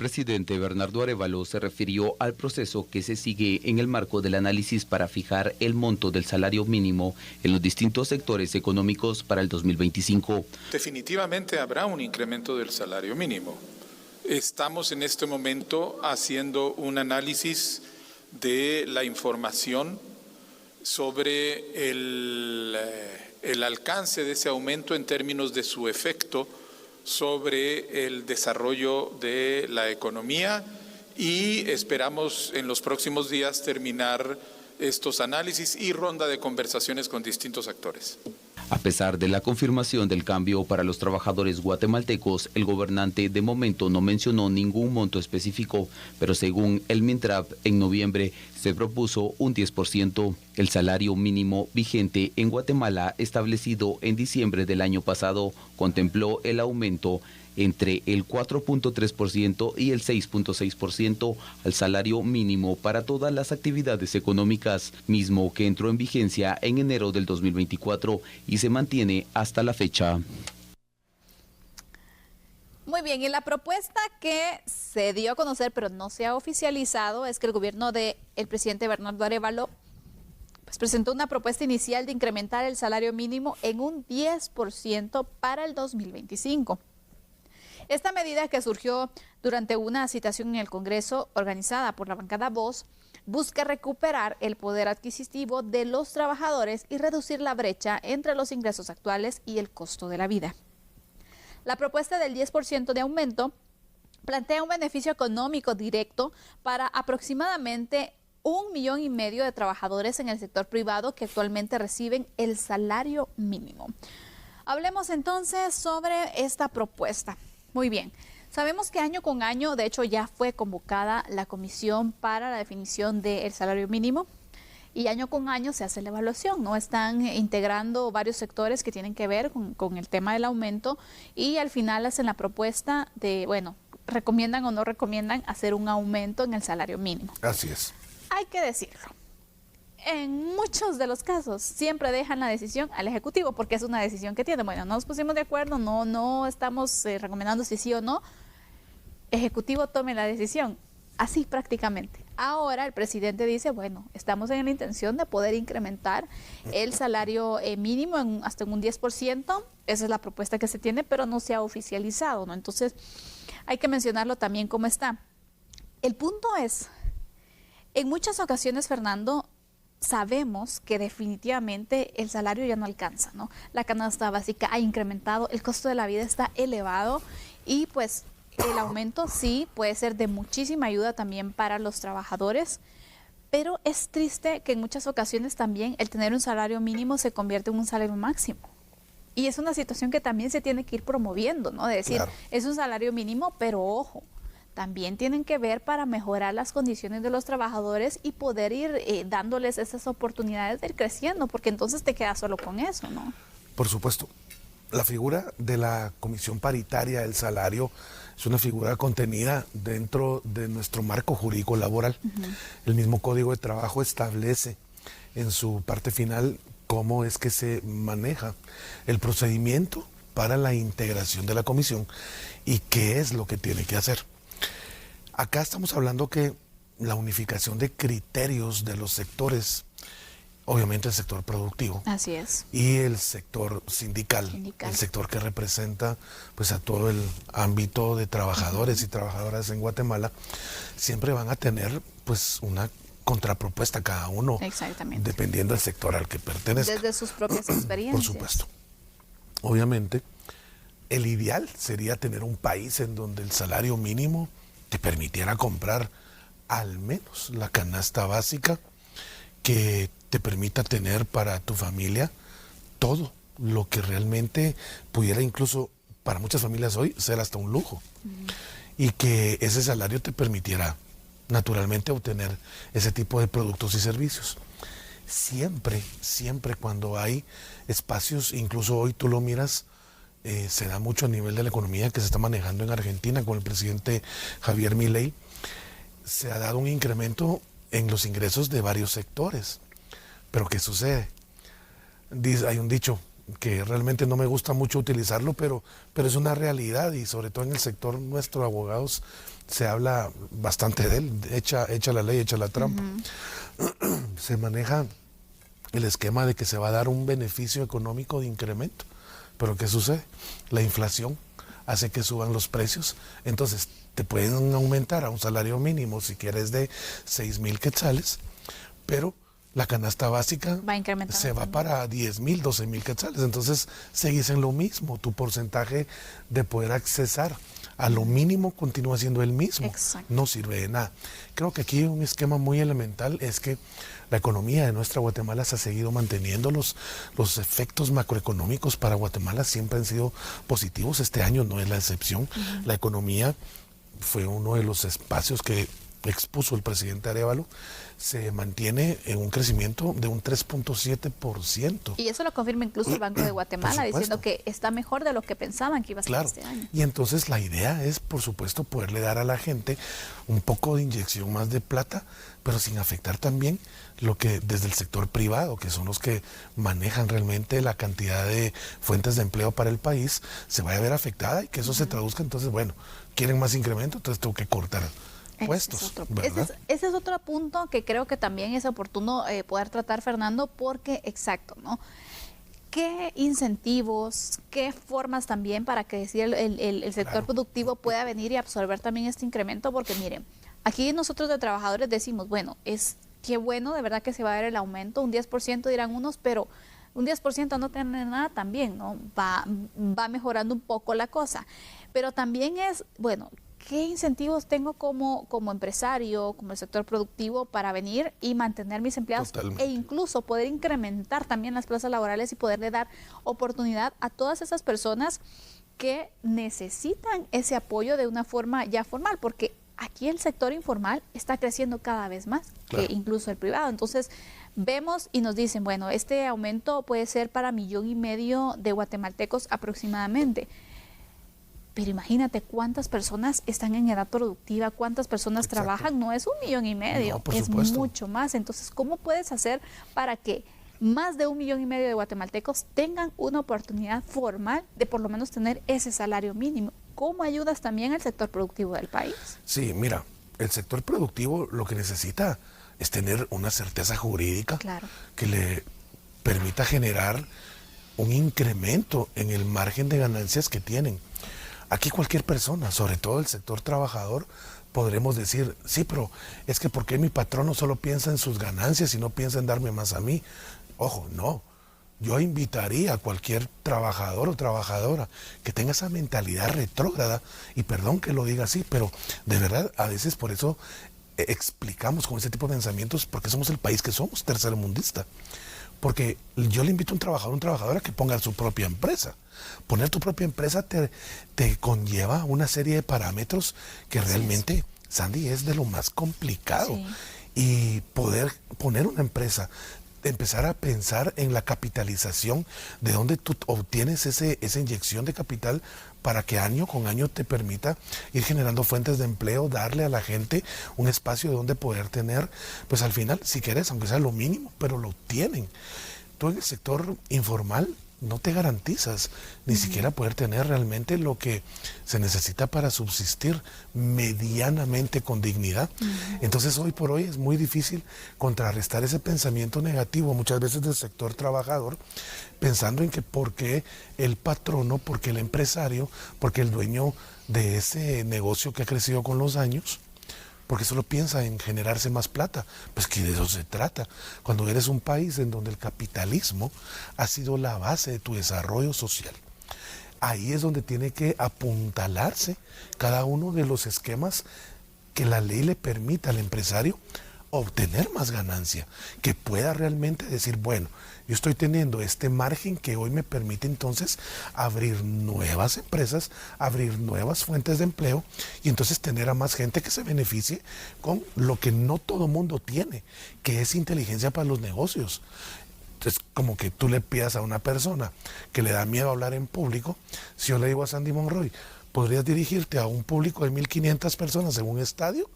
presidente Bernardo Arévalo se refirió al proceso que se sigue en el marco del análisis para fijar el monto del salario mínimo en los distintos sectores económicos para el 2025. Definitivamente habrá un incremento del salario mínimo. Estamos en este momento haciendo un análisis de la información sobre el alcance de ese aumento en términos de su efecto sobre el desarrollo de la economía y esperamos en los próximos días terminar estos análisis y ronda de conversaciones con distintos actores. A pesar de la confirmación del cambio para los trabajadores guatemaltecos, el gobernante de momento no mencionó ningún monto específico, pero según el Mintrab, en noviembre se propuso un 10%. El salario mínimo vigente en Guatemala, establecido en diciembre del año pasado, contempló el aumento entre el 4.3% y el 6.6% al salario mínimo para todas las actividades económicas, mismo que entró en vigencia en enero del 2024 y se mantiene hasta la fecha. Muy bien, y la propuesta que se dio a conocer pero no se ha oficializado es que el gobierno del presidente Bernardo Arévalo presentó una propuesta inicial de incrementar el salario mínimo en un 10% para el 2025. Esta medida, que surgió durante una citación en el Congreso organizada por la bancada Voz, busca recuperar el poder adquisitivo de los trabajadores y reducir la brecha entre los ingresos actuales y el costo de la vida. La propuesta del 10% de aumento plantea un beneficio económico directo para aproximadamente 1,5 millones de trabajadores en el sector privado que actualmente reciben el salario mínimo. Hablemos entonces sobre esta propuesta. Muy bien, sabemos que año con año, de hecho ya fue convocada la comisión para la definición del salario mínimo y año con año se hace la evaluación, ¿no? Están integrando varios sectores que tienen que ver con el tema del aumento y al final hacen la propuesta de, bueno, recomiendan o no recomiendan hacer un aumento en el salario mínimo. Así es. Hay que decirlo. En muchos de los casos siempre dejan la decisión al Ejecutivo porque es una decisión que tiene. Bueno, no nos pusimos de acuerdo, no estamos recomendando si sí o no. Ejecutivo tome la decisión, así prácticamente. Ahora el presidente dice, bueno, estamos en la intención de poder incrementar el salario mínimo hasta en un 10%. Esa es la propuesta que se tiene, pero no se ha oficializado, ¿no? Entonces hay que mencionarlo también cómo está. El punto es, en muchas ocasiones, Fernando, sabemos que definitivamente el salario ya no alcanza, ¿no? La canasta básica ha incrementado, el costo de la vida está elevado y pues el aumento sí puede ser de muchísima ayuda también para los trabajadores, pero es triste que en muchas ocasiones también el tener un salario mínimo se convierte en un salario máximo. Y es una situación que también se tiene que ir promoviendo, ¿no? De decir, claro, es un salario mínimo, pero ojo, también tienen que ver para mejorar las condiciones de los trabajadores y poder ir dándoles esas oportunidades de ir creciendo, porque entonces te quedas solo con eso, ¿no? Por supuesto. La figura de la Comisión Paritaria del Salario es una figura contenida dentro de nuestro marco jurídico laboral. El mismo Código de Trabajo establece en su parte final cómo es que se maneja el procedimiento para la integración de la comisión y qué es lo que tiene que hacer. Acá estamos hablando que la unificación de criterios de los sectores, obviamente el sector productivo. Así es. Y el sector sindical, el sector que representa pues a todo el ámbito de trabajadores y trabajadoras en Guatemala, siempre van a tener pues una contrapropuesta cada uno. Exactamente. Dependiendo del sector al que pertenezca. Desde sus propias experiencias. Por supuesto. Obviamente, el ideal sería tener un país en donde el salario mínimo te permitiera comprar al menos la canasta básica que te permita tener para tu familia todo lo que realmente pudiera incluso para muchas familias hoy ser hasta un lujo. Y que ese salario te permitiera naturalmente obtener ese tipo de productos y servicios. Siempre cuando hay espacios, incluso hoy tú lo miras, se da mucho a nivel de la economía que se está manejando en Argentina con el presidente Javier Milei, se ha dado un incremento en los ingresos de varios sectores. Pero ¿qué sucede? Hay un dicho, que realmente no me gusta mucho utilizarlo, pero es una realidad, y sobre todo en el sector nuestro de abogados se habla bastante de él, echa la ley, echa la trampa. Se maneja el esquema de que se va a dar un beneficio económico de incremento, pero ¿qué sucede? La inflación hace que suban los precios, entonces te pueden aumentar a un salario mínimo si quieres de 6,000 quetzales, pero la canasta básica se va para 10,000, 12,000 quetzales. Entonces seguís en lo mismo. Tu porcentaje de poder accesar a lo mínimo continúa siendo el mismo. Exacto. No sirve de nada. Creo que aquí un esquema muy elemental es que la economía de nuestra Guatemala se ha seguido manteniendo. Los efectos macroeconómicos para Guatemala siempre han sido positivos. Este año no es la excepción. La economía fue uno de los espacios que expuso el presidente Arévalo, se mantiene en un crecimiento de un 3.7%. Y eso lo confirma incluso el Banco de Guatemala, diciendo que está mejor de lo que pensaban que iba a ser este año. Y entonces la idea es, por supuesto, poderle dar a la gente un poco de inyección más de plata, pero sin afectar también lo que desde el sector privado, que son los que manejan realmente la cantidad de fuentes de empleo para el país, se vaya a ver afectada, y que eso se traduzca. Entonces, bueno, quieren más incremento, entonces tengo que cortar puestos. Ese es otro punto que creo que también es oportuno poder tratar, Fernando, porque, exacto, ¿no? ¿Qué incentivos, qué formas también para que el sector productivo pueda venir y absorber también este incremento? Porque miren, aquí nosotros de trabajadores decimos, bueno, qué bueno, de verdad que se va a ver el aumento, un 10% dirán unos, pero un 10% no tiene nada también, ¿no? Va mejorando un poco la cosa. Pero también es, bueno, ¿qué incentivos tengo como empresario, como el sector productivo para venir y mantener mis empleados? Totalmente. E incluso poder incrementar también las plazas laborales y poderle dar oportunidad a todas esas personas que necesitan ese apoyo de una forma ya formal, porque aquí el sector informal está creciendo cada vez más, que incluso el privado. Entonces vemos y nos dicen, bueno, este aumento puede ser para 1,5 millones de guatemaltecos aproximadamente. Pero imagínate cuántas personas están en edad productiva, cuántas personas trabajan, no es 1,5 millones, es mucho más. Entonces, ¿cómo puedes hacer para que más de 1,5 millones de guatemaltecos tengan una oportunidad formal de por lo menos tener ese salario mínimo? ¿Cómo ayudas también al sector productivo del país? Sí, mira, el sector productivo lo que necesita es tener una certeza jurídica que le permita generar un incremento en el margen de ganancias que tienen. Aquí cualquier persona, sobre todo el sector trabajador, podremos decir, sí, pero es que ¿por qué mi patrón no solo piensa en sus ganancias y no piensa en darme más a mí? Ojo, no. Yo invitaría a cualquier trabajador o trabajadora que tenga esa mentalidad retrógrada, y perdón que lo diga así, pero de verdad a veces por eso explicamos con ese tipo de pensamientos, porque somos el país que somos, tercermundista. Porque yo le invito a un trabajador, una trabajadora que ponga su propia empresa. Poner tu propia empresa te conlleva una serie de parámetros que realmente, Sandy, es de lo más complicado. Y poder poner una empresa, empezar a pensar en la capitalización, de dónde tú obtienes esa inyección de capital para que año con año te permita ir generando fuentes de empleo, darle a la gente un espacio donde poder tener, pues al final, si quieres, aunque sea lo mínimo, pero lo tienen. Tú en el sector informal no te garantizas ni siquiera poder tener realmente lo que se necesita para subsistir medianamente con dignidad. Entonces hoy por hoy es muy difícil contrarrestar ese pensamiento negativo muchas veces del sector trabajador, pensando en que por qué el patrono, por qué el empresario, porque el dueño de ese negocio que ha crecido con los años, porque solo piensa en generarse más plata. Pues que de eso se trata. Cuando eres un país en donde el capitalismo ha sido la base de tu desarrollo social, ahí es donde tiene que apuntalarse cada uno de los esquemas que la ley le permita al empresario obtener más ganancia, que pueda realmente decir, bueno, yo estoy teniendo este margen que hoy me permite entonces abrir nuevas empresas, abrir nuevas fuentes de empleo, y entonces tener a más gente que se beneficie con lo que no todo mundo tiene, que es inteligencia para los negocios. Es como que tú le pidas a una persona que le da miedo hablar en público. Si yo le digo a Sandy Monroy, ¿podrías dirigirte a un público de 1,500 personas en un estadio?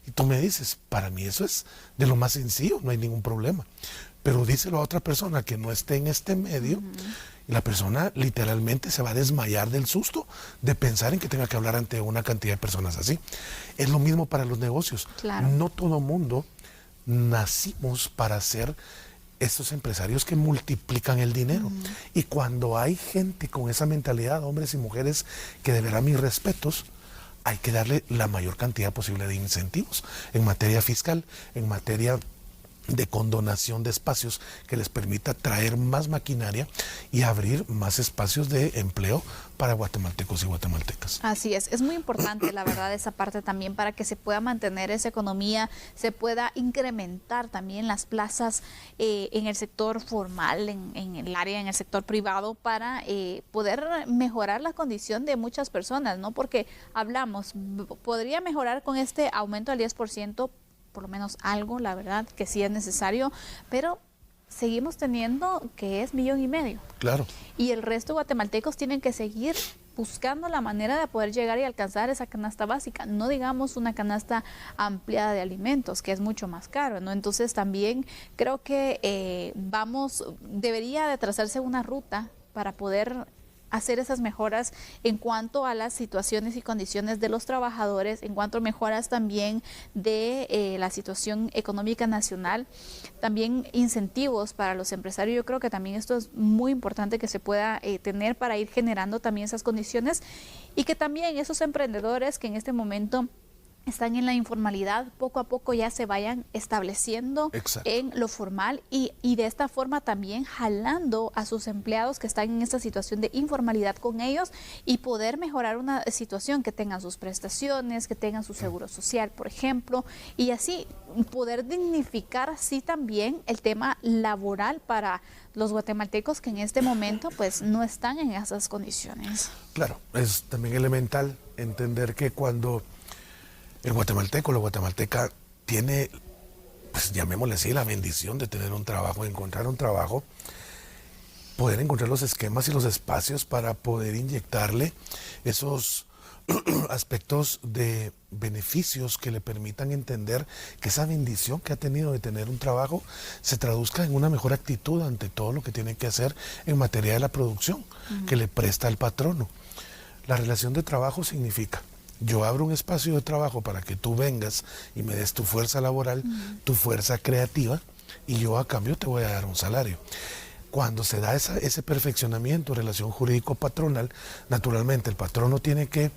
Y tú me dices, para mí eso es de lo más sencillo, no hay ningún problema. Pero díselo a otra persona que no esté en este medio, y la persona literalmente se va a desmayar del susto de pensar en que tenga que hablar ante una cantidad de personas así. Es lo mismo para los negocios. Claro. No todo mundo nacimos para ser estos empresarios que multiplican el dinero. Y cuando hay gente con esa mentalidad, hombres y mujeres, que de verdad mis respetos, hay que darle la mayor cantidad posible de incentivos en materia fiscal, en materia de condonación de espacios que les permita traer más maquinaria y abrir más espacios de empleo para guatemaltecos y guatemaltecas. Así es muy importante la verdad esa parte también para que se pueda mantener esa economía, se pueda incrementar también las plazas en el sector formal, en el área, en el sector privado, para poder mejorar la condición de muchas personas, ¿no? Porque hablamos, podría mejorar con este aumento al 10%, por lo menos algo, la verdad, que sí es necesario, pero seguimos teniendo que es 1,5 millones. Claro. Y el resto de guatemaltecos tienen que seguir buscando la manera de poder llegar y alcanzar esa canasta básica, no digamos una canasta ampliada de alimentos, que es mucho más caro, ¿no? Entonces también creo que debería de trazarse una ruta para poder hacer esas mejoras en cuanto a las situaciones y condiciones de los trabajadores, en cuanto a mejoras también de la situación económica nacional, también incentivos para los empresarios. Yo creo que también esto es muy importante que se pueda tener para ir generando también esas condiciones y que también esos emprendedores que en este momento están en la informalidad, poco a poco ya se vayan estableciendo en lo formal y de esta forma también jalando a sus empleados que están en esta situación de informalidad con ellos y poder mejorar una situación, que tengan sus prestaciones, que tengan su seguro social, por ejemplo, y así poder dignificar así también el tema laboral para los guatemaltecos que en este momento pues no están en esas condiciones. Claro, es también elemental entender que cuando el guatemalteco, la guatemalteca tiene, pues llamémosle así, la bendición de tener un trabajo, encontrar un trabajo, poder encontrar los esquemas y los espacios para poder inyectarle esos aspectos de beneficios que le permitan entender que esa bendición que ha tenido de tener un trabajo se traduzca en una mejor actitud ante todo lo que tiene que hacer en materia de la producción que le presta el patrono. La relación de trabajo significa: yo abro un espacio de trabajo para que tú vengas y me des tu fuerza laboral, tu fuerza creativa, y yo a cambio te voy a dar un salario. Cuando se da ese perfeccionamiento en relación jurídico-patronal, naturalmente el patrono tiene que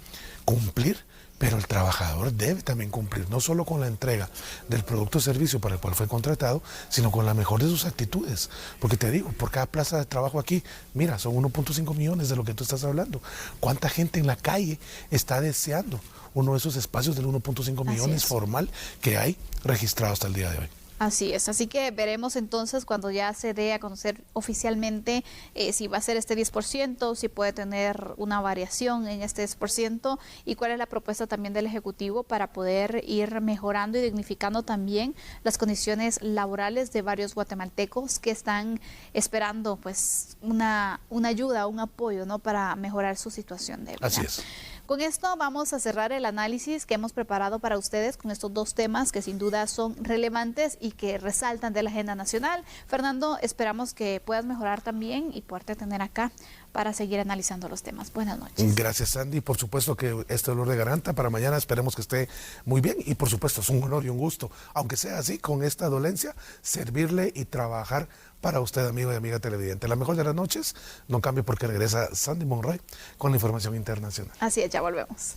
cumplir, pero el trabajador debe también cumplir, no solo con la entrega del producto o servicio para el cual fue contratado, sino con la mejor de sus actitudes. Porque te digo, por cada plaza de trabajo aquí, mira, son 1.5 millones de lo que tú estás hablando. ¿Cuánta gente en la calle está deseando uno de esos espacios del 1.5 millones formal que hay registrado hasta el día de hoy? Así es, así que veremos entonces cuando ya se dé a conocer oficialmente si va a ser este 10%, si puede tener una variación en este 10% y cuál es la propuesta también del Ejecutivo para poder ir mejorando y dignificando también las condiciones laborales de varios guatemaltecos que están esperando pues una ayuda, un apoyo, ¿no?, para mejorar su situación de vida. Así es. Con esto vamos a cerrar el análisis que hemos preparado para ustedes con estos dos temas que sin duda son relevantes y que resaltan de la agenda nacional. Fernando, esperamos que puedas mejorar también y poderte tener acá para seguir analizando los temas. Buenas noches. Gracias, Sandy. Por supuesto que este dolor de garganta para mañana esperemos que esté muy bien y por supuesto es un honor y un gusto, aunque sea así, con esta dolencia, servirle y trabajar para usted, amigo y amiga televidente. La mejor de las noches, no cambie porque regresa Sandy Monroy con la información internacional. Así es, ya volvemos.